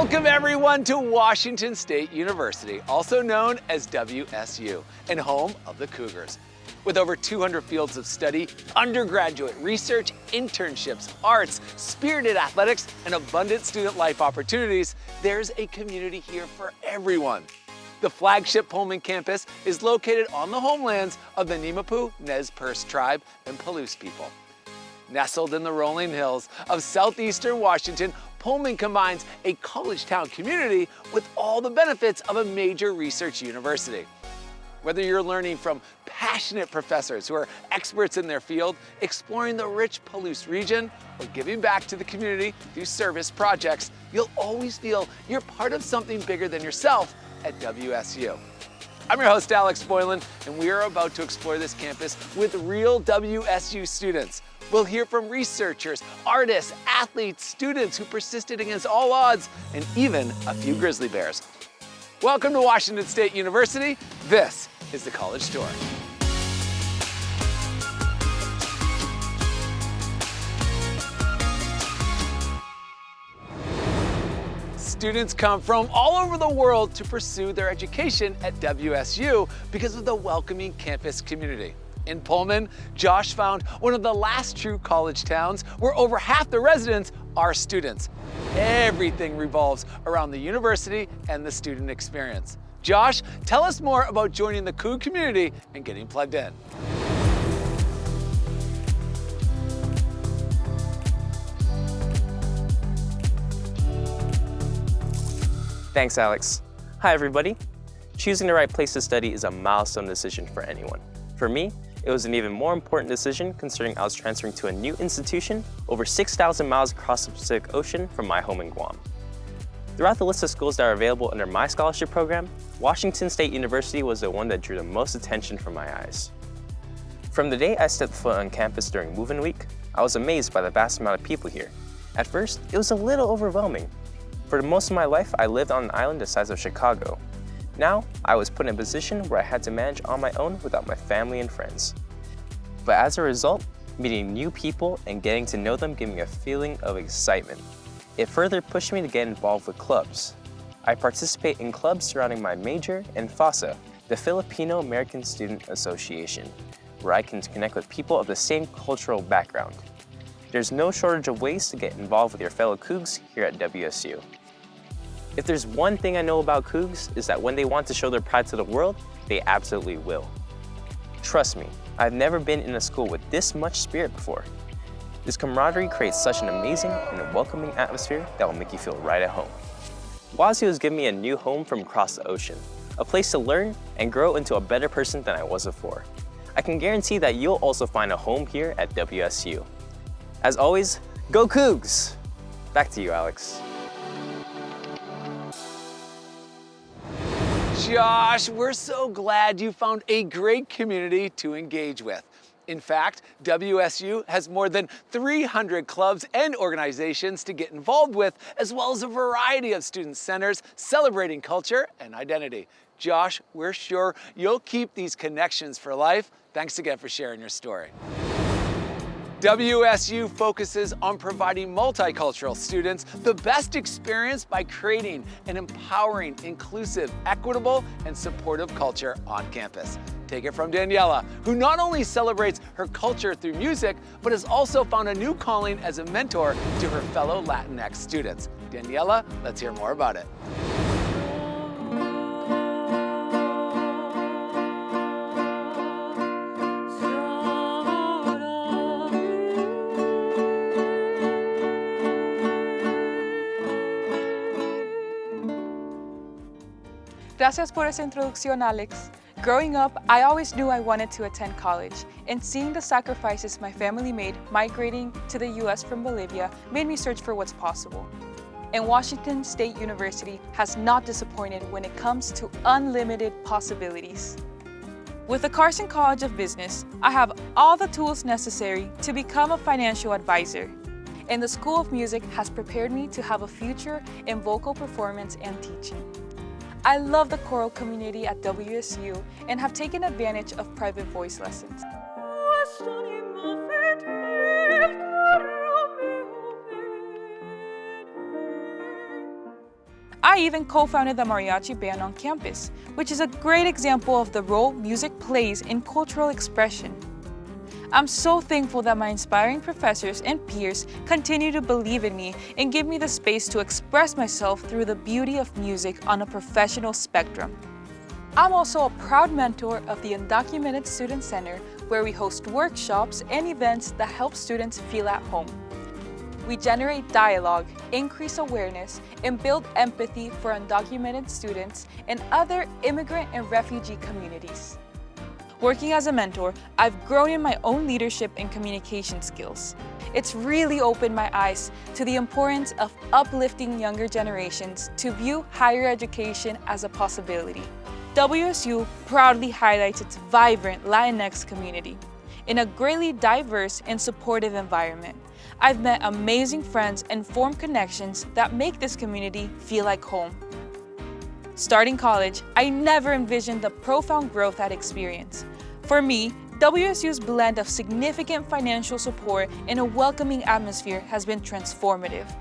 Welcome everyone to Washington State University, also known as WSU, and home of the Cougars. With over 200 fields of study, undergraduate research, internships, arts, spirited athletics, and abundant student life opportunities, there's a community here for everyone. The flagship Pullman campus is located on the homelands of the Nimiipuu, Nez Perce tribe and Palouse people. Nestled in the rolling hills of southeastern Washington, Pullman combines a college town community with all the benefits of a major research university. Whether you're learning from passionate professors who are experts in their field, exploring the rich Palouse region, or giving back to the community through service projects, you'll always feel you're part of something bigger than yourself at WSU. I'm your host, Alex Boylan, and we are about to explore this campus with real WSU students. We'll hear from researchers, artists, athletes, students who persisted against all odds, and even a few grizzly bears. Welcome to Washington State University. This is the College Tour. Students come from all over the world to pursue their education at WSU because of the welcoming campus community. In Pullman, Josh found one of the last true college towns where over half the residents are students. Everything revolves around the university and the student experience. Josh, tell us more about joining the Coug community and getting plugged in. Thanks, Alex. Hi, everybody. Choosing the right place to study is a milestone decision for anyone. For me, it was an even more important decision considering I was transferring to a new institution over 6,000 miles across the Pacific Ocean from my home in Guam. Throughout the list of schools that are available under my scholarship program, Washington State University was the one that drew the most attention from my eyes. From the day I stepped foot on campus during move-in week, I was amazed by the vast amount of people here. At first, it was a little overwhelming. For most of my life, I lived on an island the size of Chicago. Now, I was put in a position where I had to manage on my own without my family and friends. But as a result, meeting new people and getting to know them gave me a feeling of excitement. It further pushed me to get involved with clubs. I participate in clubs surrounding my major and FASA, the Filipino American Student Association, where I can connect with people of the same cultural background. There's no shortage of ways to get involved with your fellow Cougs here at WSU. If there's one thing I know about Cougs, is that when they want to show their pride to the world, they absolutely will. Trust me, I've never been in a school with this much spirit before. This camaraderie creates such an amazing and welcoming atmosphere that will make you feel right at home. WSU has given me a new home from across the ocean, a place to learn and grow into a better person than I was before. I can guarantee that you'll also find a home here at WSU. As always, go Cougs! Back to you, Alex. Josh, we're so glad you found a great community to engage with. In fact, WSU has more than 300 clubs and organizations to get involved with, as well as a variety of student centers celebrating culture and identity. Josh, we're sure you'll keep these connections for life. Thanks again for sharing your story. WSU focuses on providing multicultural students the best experience by creating an empowering, inclusive, equitable, and supportive culture on campus. Take it from Daniela, who not only celebrates her culture through music, but has also found a new calling as a mentor to her fellow Latinx students. Daniela, let's hear more about it. Gracias por esa introducción, Alex. Growing up, I always knew I wanted to attend college, and seeing the sacrifices my family made migrating to the US from Bolivia made me search for what's possible. And Washington State University has not disappointed when it comes to unlimited possibilities. With the Carson College of Business, I have all the tools necessary to become a financial advisor. And the School of Music has prepared me to have a future in vocal performance and teaching. I love the choral community at WSU and have taken advantage of private voice lessons. I even co-founded the mariachi band on campus, which is a great example of the role music plays in cultural expression. I'm so thankful that my inspiring professors and peers continue to believe in me and give me the space to express myself through the beauty of music on a professional spectrum. I'm also a proud mentor of the Undocumented Student Center, where we host workshops and events that help students feel at home. We generate dialogue, increase awareness, and build empathy for undocumented students and other immigrant and refugee communities. Working as a mentor, I've grown in my own leadership and communication skills. It's really opened my eyes to the importance of uplifting younger generations to view higher education as a possibility. WSU proudly highlights its vibrant Latinx community in a greatly diverse and supportive environment. I've met amazing friends and formed connections that make this community feel like home. Starting college, I never envisioned the profound growth I'd experience. For me, WSU's blend of significant financial support and a welcoming atmosphere has been transformative.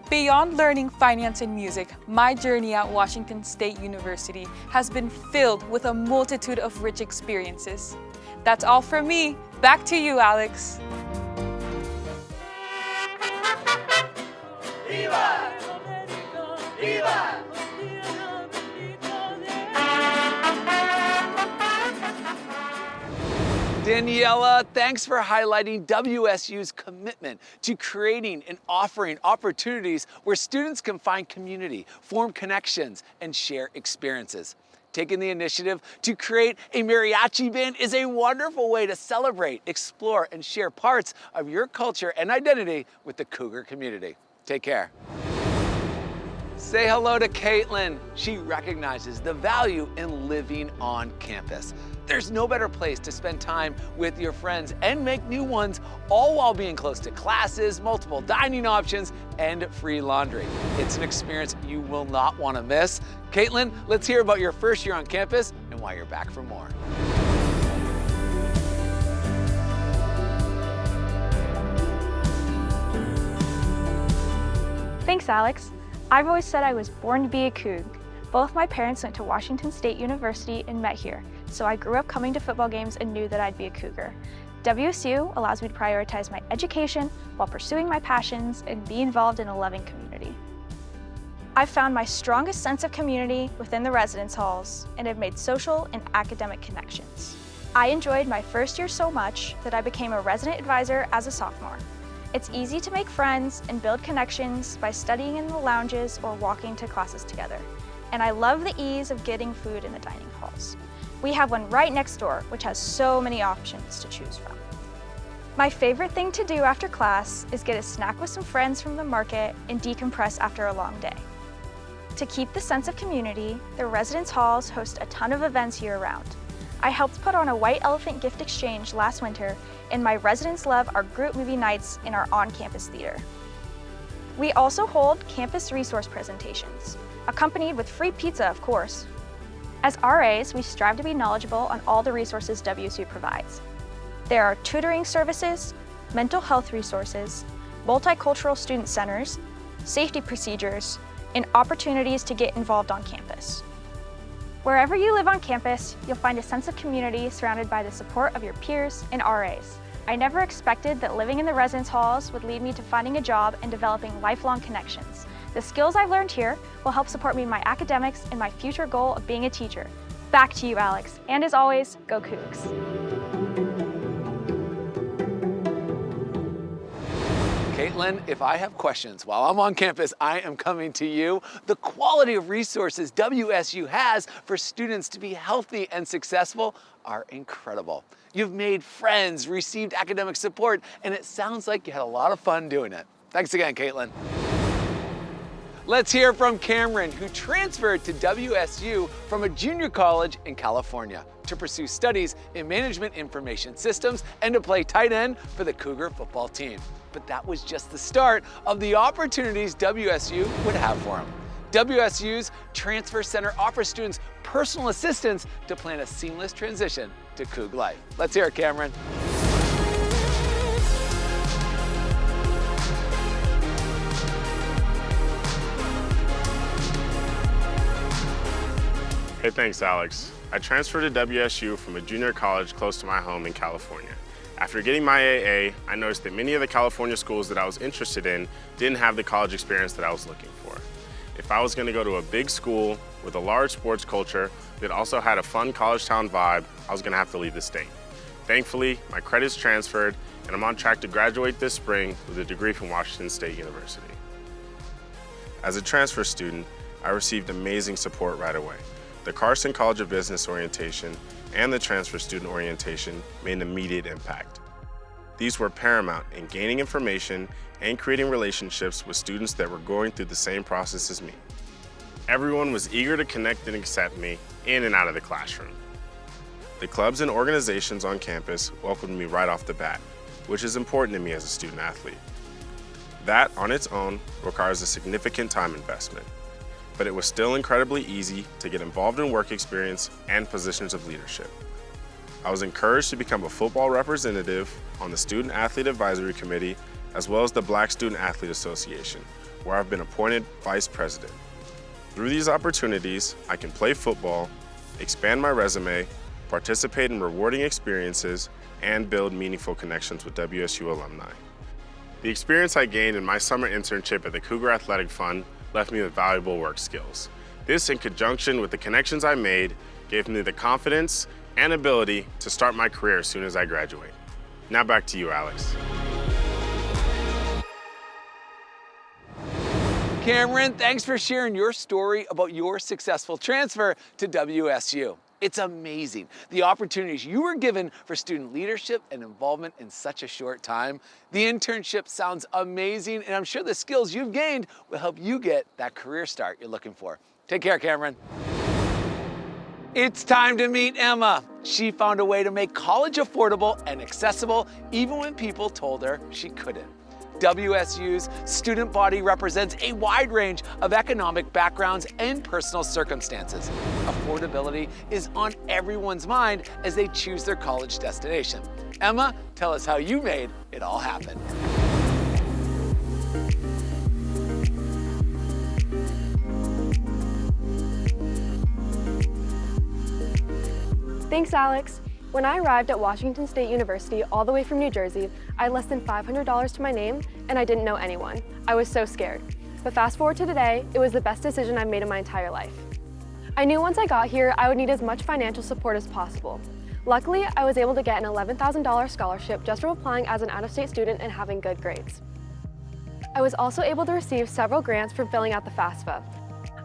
Beyond learning finance and music, my journey at Washington State University has been filled with a multitude of rich experiences. That's all from me. Back to you, Alex. Viva! Viva! Daniela, thanks for highlighting WSU's commitment to creating and offering opportunities where students can find community, form connections, and share experiences. Taking the initiative to create a mariachi band is a wonderful way to celebrate, explore, and share parts of your culture and identity with the Cougar community. Take care. Say hello to Caitlin. She recognizes the value in living on campus. There's no better place to spend time with your friends and make new ones, all while being close to classes, multiple dining options, and free laundry. It's an experience you will not want to miss. Caitlin, let's hear about your first year on campus and why you're back for more. Thanks, Alex. I've always said I was born to be a Coug. Both my parents went to Washington State University and met here, so I grew up coming to football games and knew that I'd be a Cougar. WSU allows me to prioritize my education while pursuing my passions and be involved in a loving community. I've found my strongest sense of community within the residence halls and have made social and academic connections. I enjoyed my first year so much that I became a resident advisor as a sophomore. It's easy to make friends and build connections by studying in the lounges or walking to classes together. And I love the ease of getting food in the dining halls. We have one right next door, which has so many options to choose from. My favorite thing to do after class is get a snack with some friends from the market and decompress after a long day. To keep the sense of community, the residence halls host a ton of events year-round. I helped put on a white elephant gift exchange last winter, and my residents love our group movie nights in our on-campus theater. We also hold campus resource presentations, accompanied with free pizza, of course. As RAs, we strive to be knowledgeable on all the resources WSU provides. There are tutoring services, mental health resources, multicultural student centers, safety procedures, and opportunities to get involved on campus. Wherever you live on campus, you'll find a sense of community surrounded by the support of your peers and RAs. I never expected that living in the residence halls would lead me to finding a job and developing lifelong connections. The skills I've learned here will help support me in my academics and my future goal of being a teacher. Back to you, Alex. And as always, go Cougs. Caitlin, if I have questions while I'm on campus, I am coming to you. The quality of resources WSU has for students to be healthy and successful are incredible. You've made friends, received academic support, and it sounds like you had a lot of fun doing it. Thanks again, Caitlin. Let's hear from Cameron, who transferred to WSU from a junior college in California to pursue studies in management information systems and to play tight end for the Cougar football team. But that was just the start of the opportunities WSU would have for him. WSU's Transfer Center offers students personal assistance to plan a seamless transition to Coug life. Let's hear it, Cameron. Hey, thanks, Alex. I transferred to WSU from a junior college close to my home in California. After getting my AA, I noticed that many of the California schools that I was interested in didn't have the college experience that I was looking for. If I was going to go to a big school with a large sports culture that also had a fun college town vibe, I was going to have to leave the state. Thankfully, my credits transferred, and I'm on track to graduate this spring with a degree from Washington State University. As a transfer student, I received amazing support right away. The Carson College of Business orientation and the transfer student orientation made an immediate impact. These were paramount in gaining information and creating relationships with students that were going through the same process as me. Everyone was eager to connect and accept me in and out of the classroom. The clubs and organizations on campus welcomed me right off the bat, which is important to me as a student athlete. That on its own requires a significant time investment, but it was still incredibly easy to get involved in work experience and positions of leadership. I was encouraged to become a football representative on the Student Athlete Advisory Committee as well as the Black Student Athlete Association, where I've been appointed vice president. Through these opportunities, I can play football, expand my resume, participate in rewarding experiences, and build meaningful connections with WSU alumni. The experience I gained in my summer internship at the Cougar Athletic Fund left me with valuable work skills. This, in conjunction with the connections I made, gave me the confidence and ability to start my career as soon as I graduate. Now back to you, Alex. Cameron, thanks for sharing your story about your successful transfer to WSU. It's amazing the opportunities you were given for student leadership and involvement in such a short time. The internship sounds amazing, and I'm sure the skills you've gained will help you get that career start you're looking for. Take care, Cameron. It's time to meet Emma. She found a way to make college affordable and accessible even when people told her she couldn't. WSU's student body represents a wide range of economic backgrounds and personal circumstances. Affordability is on everyone's mind as they choose their college destination. Emma, tell us how you made it all happen. Thanks, Alex. When I arrived at Washington State University all the way from New Jersey, I had less than $500 to my name and I didn't know anyone. I was so scared. But fast forward to today, it was the best decision I've made in my entire life. I knew once I got here, I would need as much financial support as possible. Luckily, I was able to get an $11,000 scholarship just from applying as an out-of-state student and having good grades. I was also able to receive several grants from filling out the FAFSA.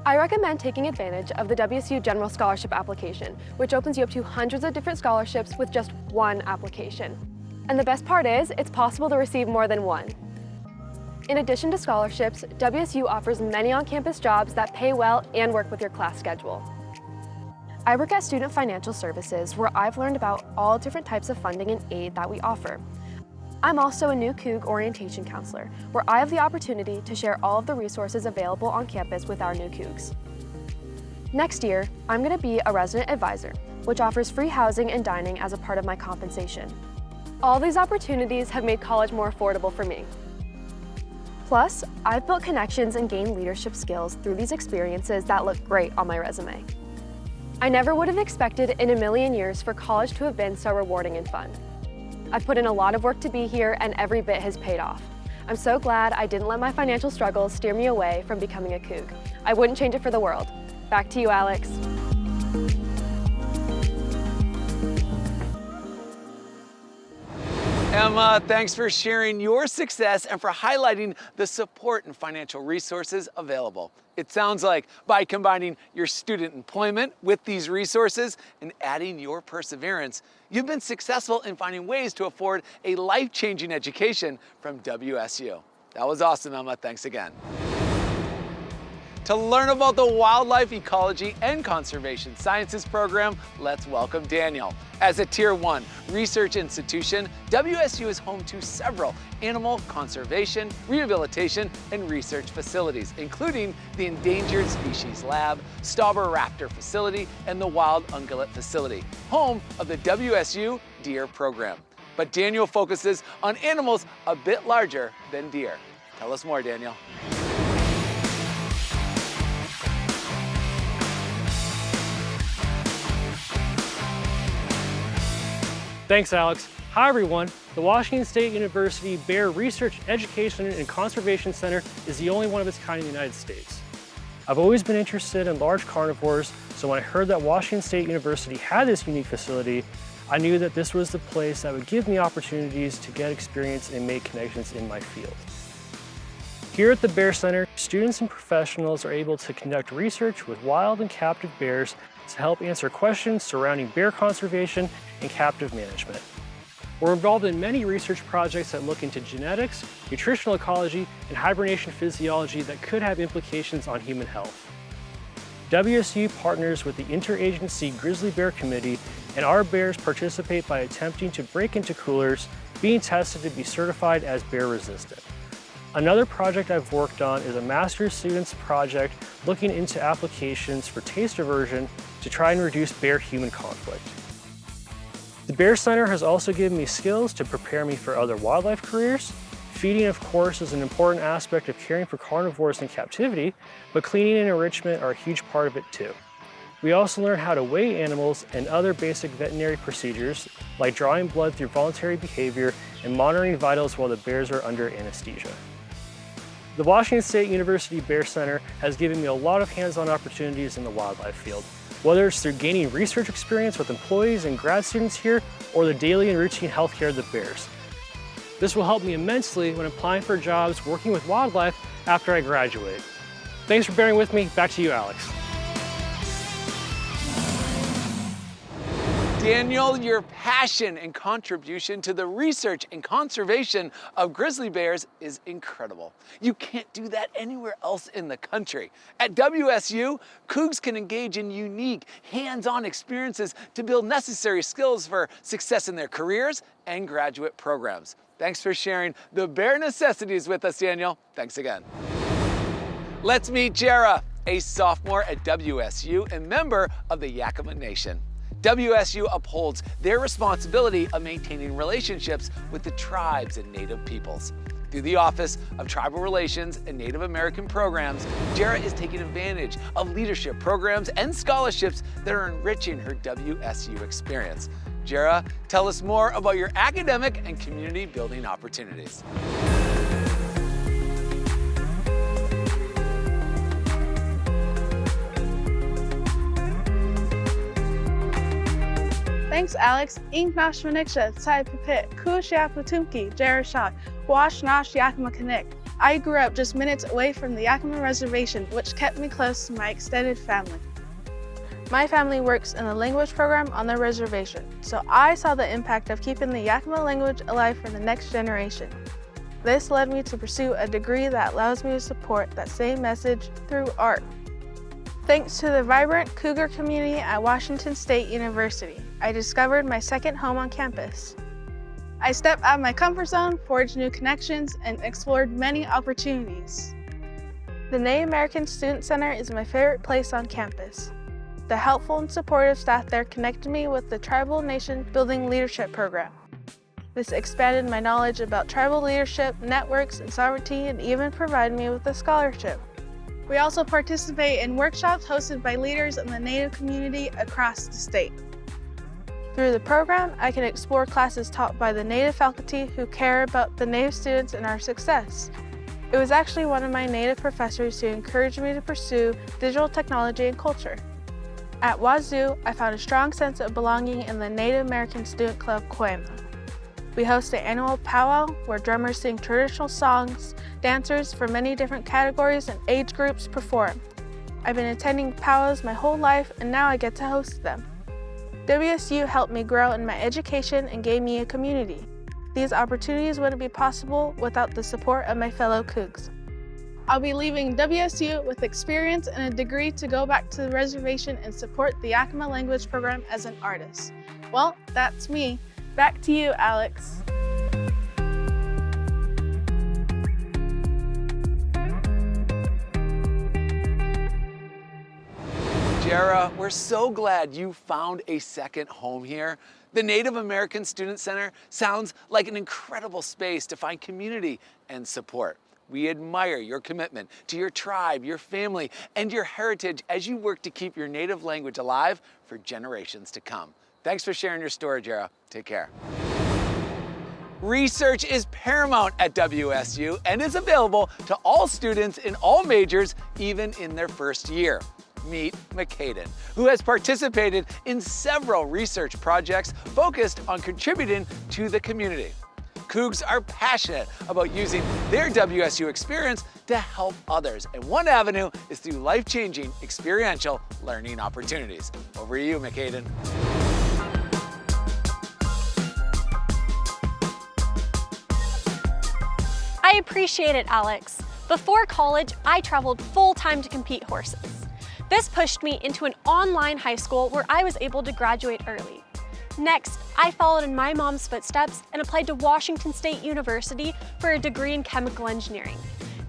I recommend taking advantage of the WSU General Scholarship application, which opens you up to hundreds of different scholarships with just one application. And the best part is, it's possible to receive more than one. In addition to scholarships, WSU offers many on-campus jobs that pay well and work with your class schedule. I work at Student Financial Services, where I've learned about all different types of funding and aid that we offer. I'm also a new Coug orientation counselor, where I have the opportunity to share all of the resources available on campus with our new Cougs. Next year, I'm going to be a resident advisor, which offers free housing and dining as a part of my compensation. All these opportunities have made college more affordable for me. Plus, I've built connections and gained leadership skills through these experiences that look great on my resume. I never would have expected in a million years for college to have been so rewarding and fun. I've put in a lot of work to be here, and every bit has paid off. I'm so glad I didn't let my financial struggles steer me away from becoming a Coug. I wouldn't change it for the world. Back to you, Alex. Emma, thanks for sharing your success and for highlighting the support and financial resources available. It sounds like by combining your student employment with these resources and adding your perseverance, you've been successful in finding ways to afford a life-changing education from WSU. That was awesome, Emma. Thanks again. To learn about the Wildlife Ecology and Conservation Sciences program, let's welcome Daniel. As a Tier 1 research institution, WSU is home to several animal conservation, rehabilitation, and research facilities, including the Endangered Species Lab, Stauber Raptor Facility, and the Wild Ungulate Facility, home of the WSU Deer Program. But Daniel focuses on animals a bit larger than deer. Tell us more, Daniel. Thanks, Alex. Hi, everyone. The Washington State University Bear Research, Education, and Conservation Center is the only one of its kind in the United States. I've always been interested in large carnivores, so when I heard that Washington State University had this unique facility, I knew that this was the place that would give me opportunities to get experience and make connections in my field. Here at the Bear Center, students and professionals are able to conduct research with wild and captive bears to help answer questions surrounding bear conservation and captive management. We're involved in many research projects that look into genetics, nutritional ecology, and hibernation physiology that could have implications on human health. WSU partners with the Interagency Grizzly Bear Committee, and our bears participate by attempting to break into coolers, being tested to be certified as bear resistant. Another project I've worked on is a master's students project looking into applications for taste aversion to try and reduce bear-human conflict. The Bear Center has also given me skills to prepare me for other wildlife careers. Feeding, of course, is an important aspect of caring for carnivores in captivity, but cleaning and enrichment are a huge part of it too. We also learn how to weigh animals and other basic veterinary procedures, like drawing blood through voluntary behavior and monitoring vitals while the bears are under anesthesia. The Washington State University Bear Center has given me a lot of hands-on opportunities in the wildlife field, whether it's through gaining research experience with employees and grad students here, or the daily and routine health care of the bears. This will help me immensely when applying for jobs working with wildlife after I graduate. Thanks for bearing with me. Back to you, Alex. Daniel, your passion and contribution to the research and conservation of grizzly bears is incredible. You can't do that anywhere else in the country. At WSU, Cougs can engage in unique, hands-on experiences to build necessary skills for success in their careers and graduate programs. Thanks for sharing the bear necessities with us, Daniel. Thanks again. Let's meet Jara, a sophomore at WSU and member of the Yakima Nation. WSU upholds their responsibility of maintaining relationships with the tribes and Native peoples. Through the Office of Tribal Relations and Native American Programs, Jara is taking advantage of leadership programs and scholarships that are enriching her WSU experience. Jara, tell us more about your academic and community building opportunities. Thanks, Alex. Ink nash maniksha, sai pipit, kush yak latumki, jarashot, wash nash yakima connect. I grew up just minutes away from the Yakima Reservation, which kept me close to my extended family. My family works in the language program on the reservation, so I saw the impact of keeping the Yakima language alive for the next generation. This led me to pursue a degree that allows me to support that same message through art. Thanks to the vibrant Cougar community at Washington State University, I discovered my second home on campus. I stepped out of my comfort zone, forged new connections, and explored many opportunities. The Native American Student Center is my favorite place on campus. The helpful and supportive staff there connected me with the Tribal Nation Building Leadership Program. This expanded my knowledge about tribal leadership, networks, and sovereignty, and even provided me with a scholarship. We also participate in workshops hosted by leaders in the Native community across the state. Through the program, I can explore classes taught by the Native faculty who care about the Native students and our success. It was actually one of my Native professors who encouraged me to pursue digital technology and culture. At Wazoo, I found a strong sense of belonging in the Native American Student Club Koema. We host an annual powwow where drummers sing traditional songs, dancers from many different categories and age groups perform. I've been attending powwows my whole life and now I get to host them. WSU helped me grow in my education and gave me a community. These opportunities wouldn't be possible without the support of my fellow Cougs. I'll be leaving WSU with experience and a degree to go back to the reservation and support the Yakima language program as an artist. Well, that's me. Back to you, Alex. Jara, we're so glad you found a second home here. The Native American Student Center sounds like an incredible space to find community and support. We admire your commitment to your tribe, your family, and your heritage as you work to keep your native language alive for generations to come. Thanks for sharing your story, Jara. Take care. Research is paramount at WSU and is available to all students in all majors, even in their first year. Meet McCaden, who has participated in several research projects focused on contributing to the community. Cougs are passionate about using their WSU experience to help others, and one avenue is through life-changing experiential learning opportunities. Over to you, McCaden. I appreciate it, Alex. Before college, I traveled full-time to compete horses. This pushed me into an online high school where I was able to graduate early. Next, I followed in my mom's footsteps and applied to Washington State University for a degree in chemical engineering.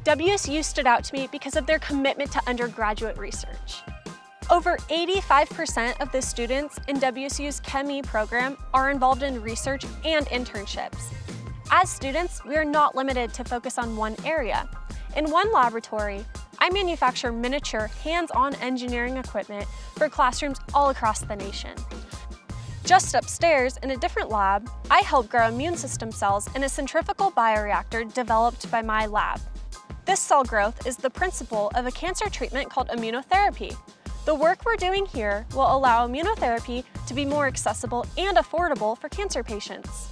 WSU stood out to me because of their commitment to undergraduate research. Over 85% of the students in WSU's Chem-E program are involved in research and internships. As students, we are not limited to focus on one area. In one laboratory, I manufacture miniature, hands-on engineering equipment for classrooms all across the nation. Just upstairs, in a different lab, I help grow immune system cells in a centrifugal bioreactor developed by my lab. This cell growth is the principle of a cancer treatment called immunotherapy. The work we're doing here will allow immunotherapy to be more accessible and affordable for cancer patients.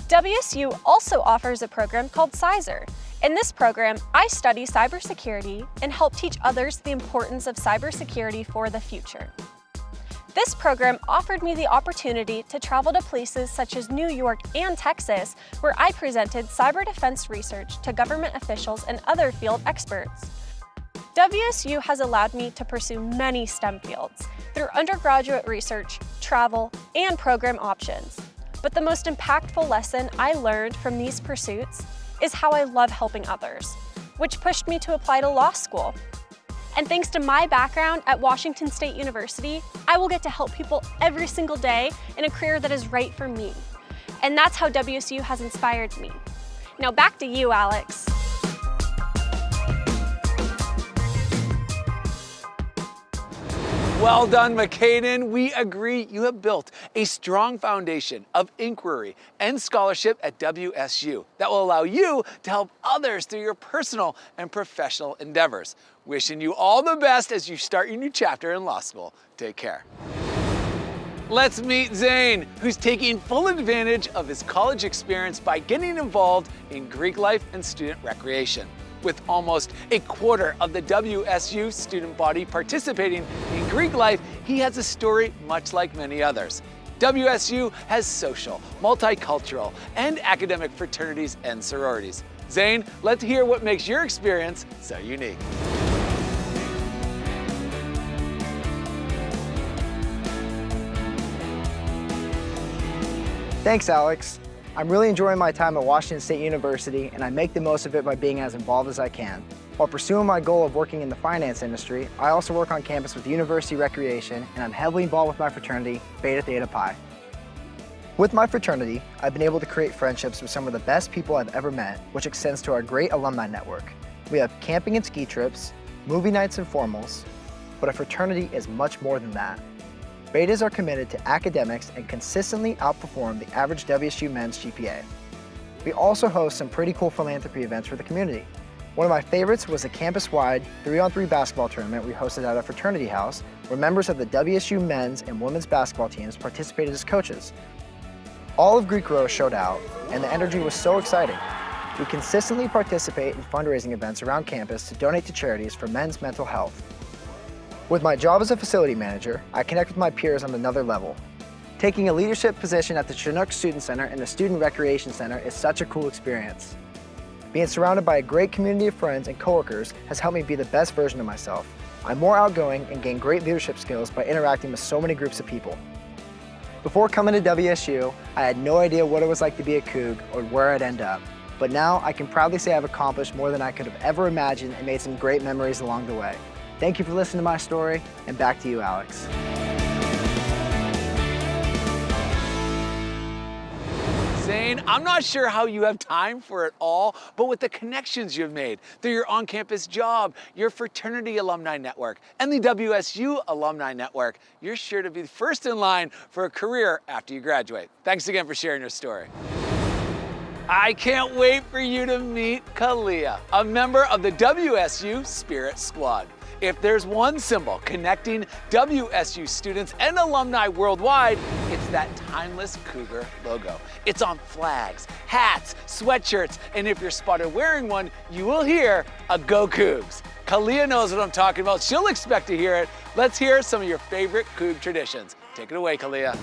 WSU also offers a program called CISR. In this program, I study cybersecurity and help teach others the importance of cybersecurity for the future. This program offered me the opportunity to travel to places such as New York and Texas, where I presented cyber defense research to government officials and other field experts. WSU has allowed me to pursue many STEM fields through undergraduate research, travel, and program options. But the most impactful lesson I learned from these pursuits is how I love helping others, which pushed me to apply to law school. And thanks to my background at Washington State University, I will get to help people every single day in a career that is right for me. And that's how WSU has inspired me. Now back to you, Alex. Well done, McCaden. We agree you have built a strong foundation of inquiry and scholarship at WSU that will allow you to help others through your personal and professional endeavors. Wishing you all the best as you start your new chapter in law school. Take care. Let's meet Zane, who's taking full advantage of his college experience by getting involved in Greek life and student recreation. With almost a quarter of the WSU student body participating in Greek life, he has a story much like many others. WSU has social, multicultural, and academic fraternities and sororities. Zane, let's hear what makes your experience so unique. Thanks, Alex. I'm really enjoying my time at Washington State University, and I make the most of it by being as involved as I can. While pursuing my goal of working in the finance industry, I also work on campus with University Recreation, and I'm heavily involved with my fraternity, Beta Theta Pi. With my fraternity, I've been able to create friendships with some of the best people I've ever met, which extends to our great alumni network. We have camping and ski trips, movie nights and formals, but a fraternity is much more than that. Betas are committed to academics and consistently outperform the average WSU men's GPA. We also host some pretty cool philanthropy events for the community. One of my favorites was a campus-wide 3-on-3 basketball tournament we hosted at a fraternity house where members of the WSU men's and women's basketball teams participated as coaches. All of Greek row showed out, and the energy was so exciting. We consistently participate in fundraising events around campus to donate to charities for men's mental health. With my job as a facility manager, I connect with my peers on another level. Taking a leadership position at the Chinook Student Center and the Student Recreation Center is such a cool experience. Being surrounded by a great community of friends and coworkers has helped me be the best version of myself. I'm more outgoing and gain great leadership skills by interacting with so many groups of people. Before coming to WSU, I had no idea what it was like to be a Coug or where I'd end up. But now I can proudly say I've accomplished more than I could have ever imagined and made some great memories along the way. Thank you for listening to my story, and back to you, Alex. Zane Shane, I'm not sure how you have time for it all, but with the connections you've made through your on-campus job, your fraternity alumni network, and the WSU alumni network, you're sure to be first in line for a career after you graduate. Thanks again for sharing your story. I can't wait for you to meet Kalia, a member of the WSU Spirit Squad. If there's one symbol connecting WSU students and alumni worldwide, it's that timeless Cougar logo. It's on flags, hats, sweatshirts, and if you're spotted wearing one, you will hear a Go Cougs. Kalia knows what I'm talking about. She'll expect to hear it. Let's hear some of your favorite Coug traditions. Take it away, Kalia.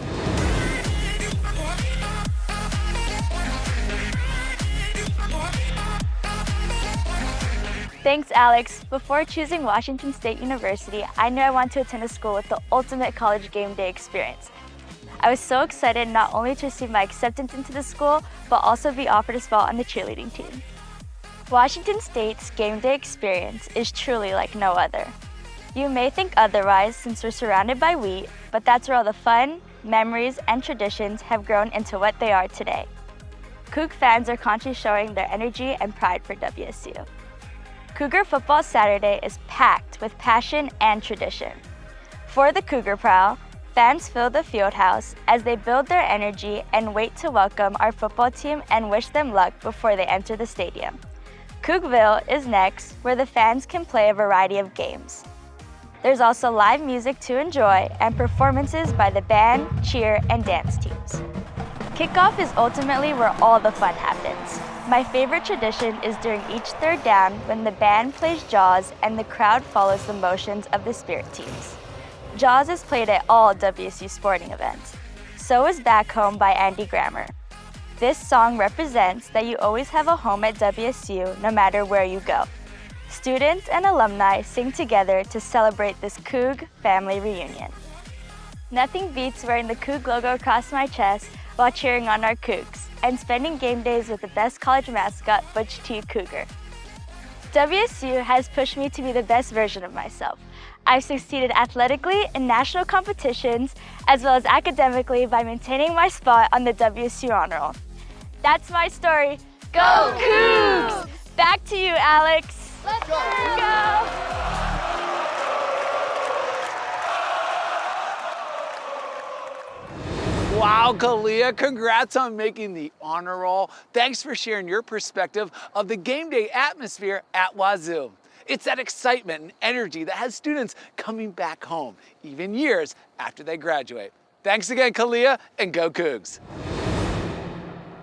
Thanks, Alex. Before choosing Washington State University, I knew I wanted to attend a school with the ultimate college game day experience. I was so excited not only to receive my acceptance into the school, but also be offered a spot on the cheerleading team. Washington State's game day experience is truly like no other. You may think otherwise since we're surrounded by wheat, but that's where all the fun, memories, and traditions have grown into what they are today. Coug fans are constantly showing their energy and pride for WSU. Cougar Football Saturday is packed with passion and tradition. For the Cougar Prowl, fans fill the field house as they build their energy and wait to welcome our football team and wish them luck before they enter the stadium. Cougville is next, where the fans can play a variety of games. There's also live music to enjoy and performances by the band, cheer, and dance teams. Kickoff is ultimately where all the fun happens. My favorite tradition is during each third down when the band plays Jaws and the crowd follows the motions of the spirit teams. Jaws is played at all WSU sporting events. So is Back Home by Andy Grammer. This song represents that you always have a home at WSU no matter where you go. Students and alumni sing together to celebrate this Coug family reunion. Nothing beats wearing the Coug logo across my chest while cheering on our Cougs and spending game days with the best college mascot, Butch T. Cougar. WSU has pushed me to be the best version of myself. I've succeeded athletically in national competitions as well as academically by maintaining my spot on the WSU Honor Roll. That's my story. Go Cougs! Back to you, Alex. Let's go! Wow, Kalia, congrats on making the honor roll. Thanks for sharing your perspective of the game day atmosphere at Wazoo. It's that excitement and energy that has students coming back home, even years after they graduate. Thanks again, Kalia, and go Cougs.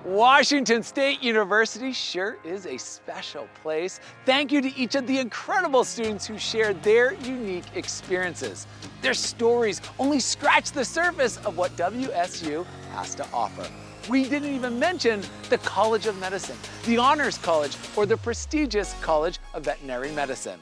Washington State University sure is a special place. Thank you to each of the incredible students who shared their unique experiences. Their stories only scratch the surface of what WSU has to offer. We didn't even mention the College of Medicine, the Honors College, or the prestigious College of Veterinary Medicine.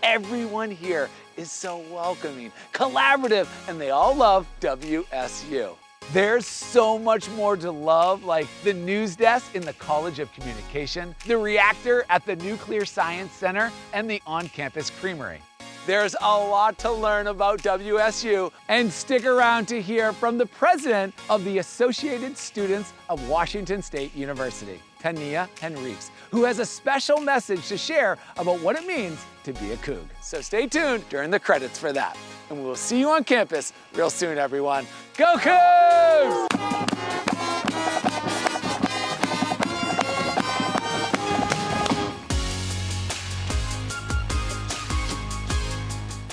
Everyone here is so welcoming, collaborative, and they all love WSU. There's so much more to love, like the news desk in the College of Communication, the reactor at the Nuclear Science Center, and the on-campus creamery. There's a lot to learn about WSU, and stick around to hear from the president of the Associated Students of Washington State University, Tania Henriques, who has a special message to share about what it means to be a Coug. So stay tuned during the credits for that. And we'll see you on campus real soon, everyone. Go Cougs!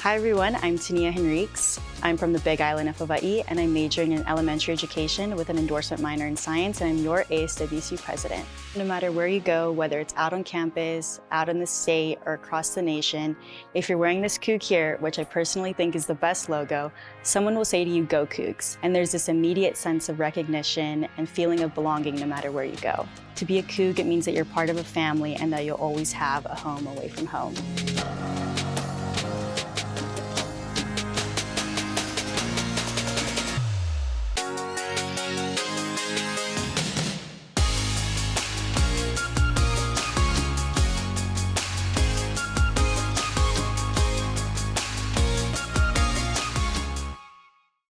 Hi everyone, I'm Tania Henriques. I'm from the Big Island of Hawaii and I'm majoring in elementary education with an endorsement minor in science, and I'm your ASWC president. No matter where you go, whether it's out on campus, out in the state, or across the nation, if you're wearing this Coug here, which I personally think is the best logo, someone will say to you, "Go Cougs." And there's this immediate sense of recognition and feeling of belonging no matter where you go. To be a Coug, it means that you're part of a family and that you'll always have a home away from home.